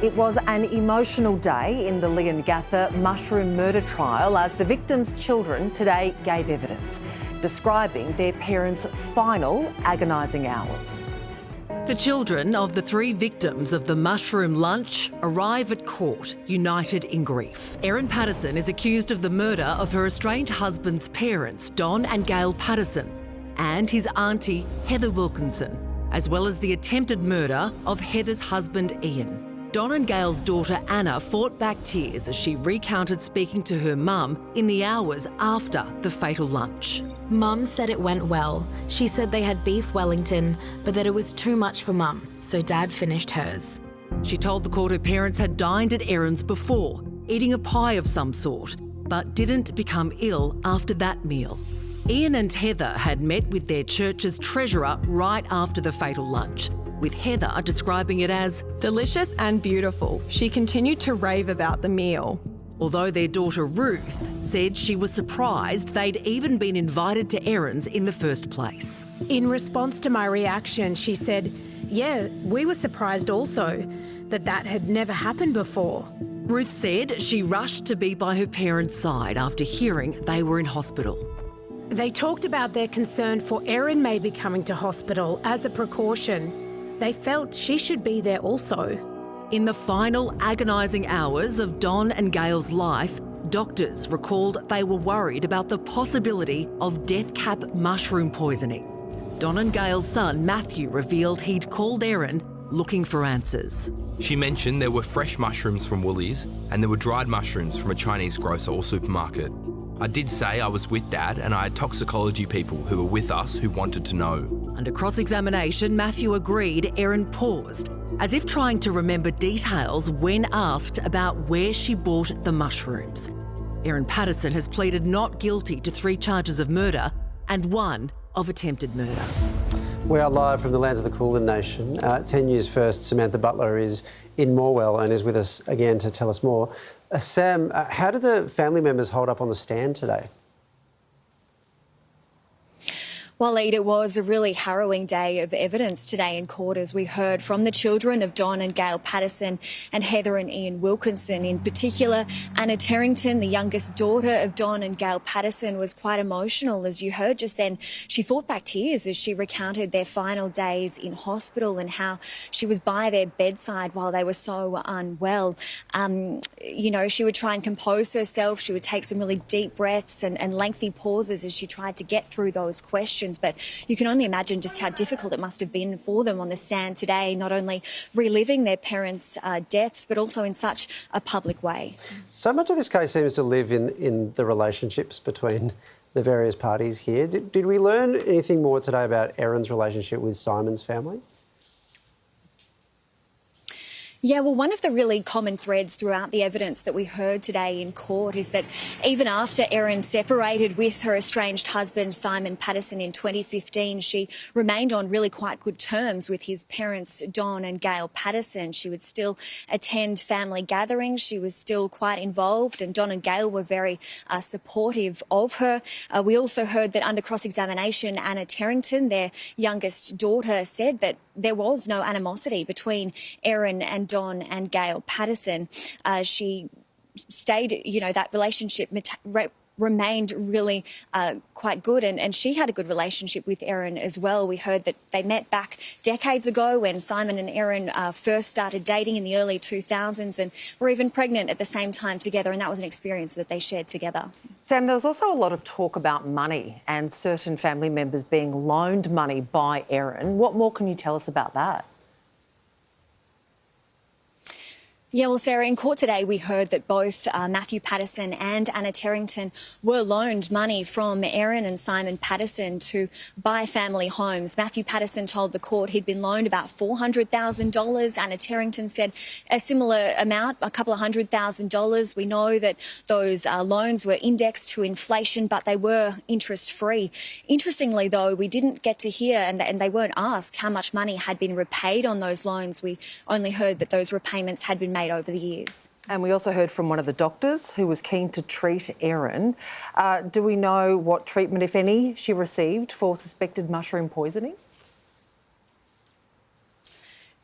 It was an emotional day in the Leongatha mushroom murder trial as the victims' children today gave evidence, describing their parents' final agonising hours. The children of the three victims of the mushroom lunch arrive at court, united in grief. Erin Patterson is accused of the murder of her estranged husband's parents, Don and Gail Patterson, and his auntie, Heather Wilkinson, as well as the attempted murder of Heather's husband, Ian. Don and Gail's daughter, Anna, fought back tears as she recounted speaking to her mum in the hours after the fatal lunch. Mum said it went well. She said they had beef Wellington, but that it was too much for Mum, so Dad finished hers. She told the court her parents had dined at Erin's before, eating a pie of some sort, but didn't become ill after that meal. Ian and Heather had met with their church's treasurer right after the fatal lunch, with Heather describing it as delicious and beautiful. She continued to rave about the meal. Although their daughter Ruth said she was surprised they'd even been invited to Erin's in the first place. In response to my reaction, she said, "Yeah, we were surprised also that had never happened before." Ruth said she rushed to be by her parents' side after hearing they were in hospital. They talked about their concern for Erin maybe coming to hospital as a precaution. They felt she should be there also. In the final agonising hours of Don and Gail's life, doctors recalled they were worried about the possibility of death cap mushroom poisoning. Don and Gail's son, Matthew, revealed he'd called Erin looking for answers. She mentioned there were fresh mushrooms from Woolies and there were dried mushrooms from a Chinese grocer or supermarket. I did say I was with Dad and I had toxicology people who were with us who wanted to know. Under cross-examination, Matthew agreed Erin paused, as if trying to remember details when asked about where she bought the mushrooms. Erin Patterson has pleaded not guilty to 3 charges of murder and 1 of attempted murder. We are live from the lands of the Kulin Nation. 10 News First, Samantha Butler is in Morwell and is with us again to tell us more. Sam, how did the family members hold up on the stand today? Well, Ed, it was a really harrowing day of evidence today in court as we heard from the children of Don and Gail Patterson and Heather and Ian Wilkinson. In particular, Anna Terrington, the youngest daughter of Don and Gail Patterson, was quite emotional. As you heard just then, she fought back tears as she recounted their final days in hospital and how she was by their bedside while they were so unwell. You know, she would try and compose herself. She would take some really deep breaths and lengthy pauses as she tried to get through those questions. But you can only imagine just how difficult it must have been for them on the stand today, not only reliving their parents' deaths, but also in such a public way. So much of this case seems to live in the relationships between the various parties here. Did we learn anything more today about Erin's relationship with Simon's family? Yeah, well, one of the really common threads throughout the evidence that we heard today in court is that even after Erin separated with her estranged husband, Simon Patterson, in 2015, she remained on really quite good terms with his parents, Don and Gail Patterson. She would still attend family gatherings. She was still quite involved, and Don and Gail were very supportive of her. We also heard that under cross-examination, Anna Terrington, their youngest daughter, said that there was no animosity between Erin and Don and Gail Patterson. She stayed, you know, that relationship remained really quite good, and she had a good relationship with Erin as well. We heard that they met back decades ago when Simon and Erin first started dating in the early 2000s and were even pregnant at the same time together, and that was an experience that they shared together. Sam, there was also a lot of talk about money and certain family members being loaned money by Erin. What more can you tell us about that? Yeah, well, Sarah, in court today, we heard that both Matthew Patterson and Anna Terrington were loaned money from Erin and Simon Patterson to buy family homes. Matthew Patterson told the court he'd been loaned about $400,000. Anna Terrington said a similar amount, a couple of $100,000. We know that those loans were indexed to inflation, but they were interest-free. Interestingly, though, we didn't get to hear, and they weren't asked, how much money had been repaid on those loans. We only heard that those repayments had been made over the years. And we also heard from one of the doctors who was keen to treat Erin. Do we know what treatment, if any, she received for suspected mushroom poisoning?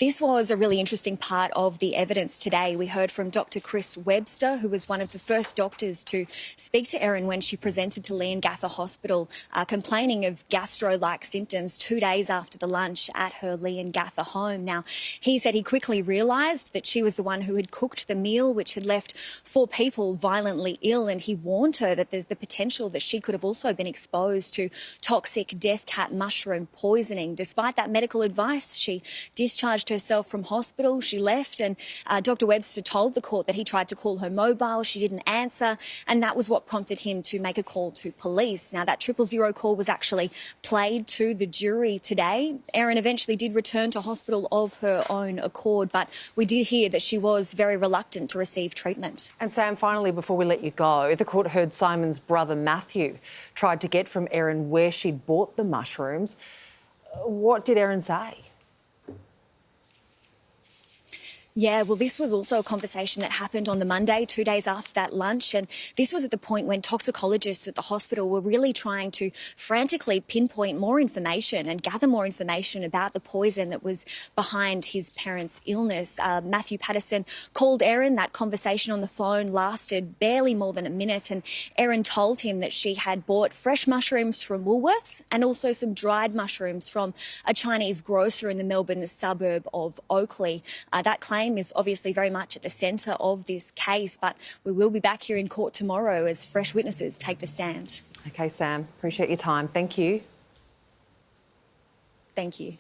This was a really interesting part of the evidence today. We heard from Dr. Chris Webster, who was one of the first doctors to speak to Erin when she presented to Leongatha Hospital, complaining of gastro-like symptoms 2 days after the lunch at her Leongatha home. Now, he said he quickly realised that she was the one who had cooked the meal, which had left 4 people violently ill, and he warned her that there's the potential that she could have also been exposed to toxic death cat mushroom poisoning. Despite that medical advice, she discharged herself from hospital. She left, and Dr. Webster told the court that he tried to call her mobile. She didn't answer, and that was what prompted him to make a call to police. Now, that 000 call was actually played to the jury today. Erin eventually did return to hospital of her own accord, but we did hear that she was very reluctant to receive treatment. And Sam, finally, before we let you go, the court heard Simon's brother Matthew tried to get from Erin where she'd bought the mushrooms. What did Erin say? Yeah, well, this was also a conversation that happened on the Monday, 2 days after that lunch. And this was at the point when toxicologists at the hospital were really trying to frantically pinpoint more information and gather more information about the poison that was behind his parents' illness. Matthew Patterson called Erin. That conversation on the phone lasted barely more than a minute. And Erin told him that she had bought fresh mushrooms from Woolworths and also some dried mushrooms from a Chinese grocer in the Melbourne suburb of Oakley. That claim is obviously very much at the centre of this case, but we will be back here in court tomorrow as fresh witnesses take the stand. OK, Sam, appreciate your time. Thank you. Thank you.